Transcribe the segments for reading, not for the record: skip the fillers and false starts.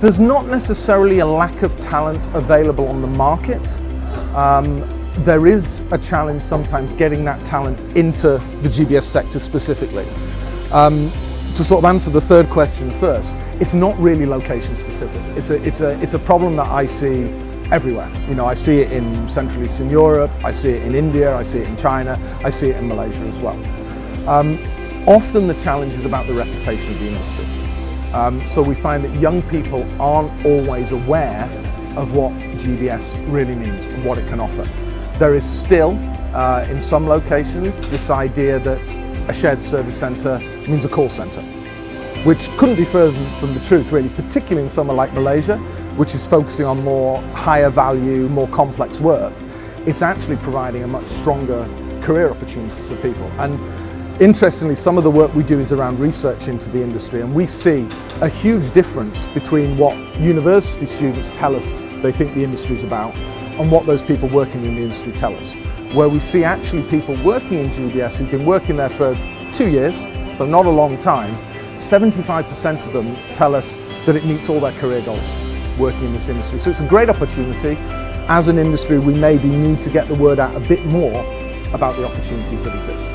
There's not necessarily a lack of talent available on the market. There is a challenge sometimes getting that talent into the GBS sector specifically. To sort of answer the third question first, it's not really location specific. It's a problem that I see everywhere. You know, I see it in Central Eastern Europe, I see it in India, I see it in China, I see it in Malaysia as well. Often the challenge is about the reputation of the industry. So we find that young people aren't always aware of what GBS really means and what it can offer. There is still, in some locations, this idea that a shared service centre means a call centre, which couldn't be further from the truth really, particularly in somewhere like Malaysia, which is focusing on more higher value, more complex work. It's actually providing a much stronger career opportunities for people. And interestingly, some of the work we do is around research into the industry, and we see a huge difference between what university students tell us they think the industry is about and what those people working in the industry tell us. Where we see actually people working in GBS who've been working there for 2 years, so not a long time, 75% of them tell us that it meets all their career goals working in this industry. So it's a great opportunity. As an industry, we maybe need to get the word out a bit more about the opportunities that exist.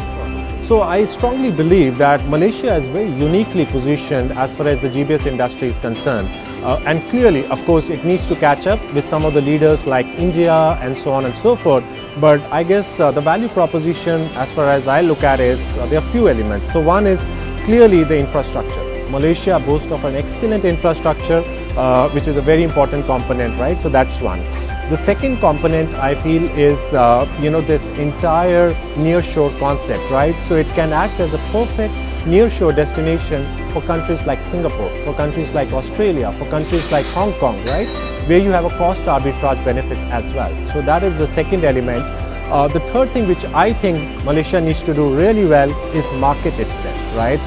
So I strongly believe that Malaysia is very uniquely positioned as far as the GBS industry is concerned. And clearly, of course, it needs to catch up with some of the leaders like India and so on and so forth. But I guess the value proposition, as far as I look at, is there are a few elements. So one is clearly the infrastructure. Malaysia boasts of an excellent infrastructure, which is a very important component, right? So that's one. The second component I feel is, this entire nearshore concept, right? So it can act as a perfect nearshore destination for countries like Singapore, for countries like Australia, for countries like Hong Kong, right? Where you have a cost arbitrage benefit as well. So that is the second element. The third thing which I think Malaysia needs to do really well is market itself, right?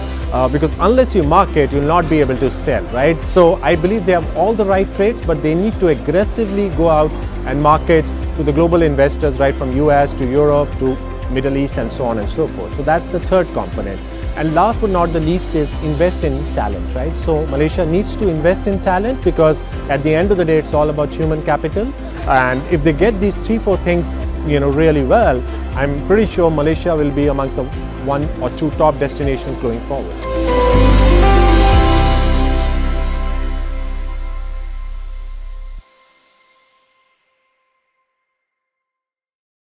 Because unless you market, you'll not be able to sell, right? So I believe they have all the right traits, but they need to aggressively go out and market to the global investors, right, from US to Europe to Middle East and so on and so forth. So that's the third component. And last but not the least is invest in talent, right? So Malaysia needs to invest in talent because at the end of the day, it's all about human capital. And if they get these 3-4 things, really well, I'm pretty sure Malaysia will be amongst the 1 or 2 top destinations going forward.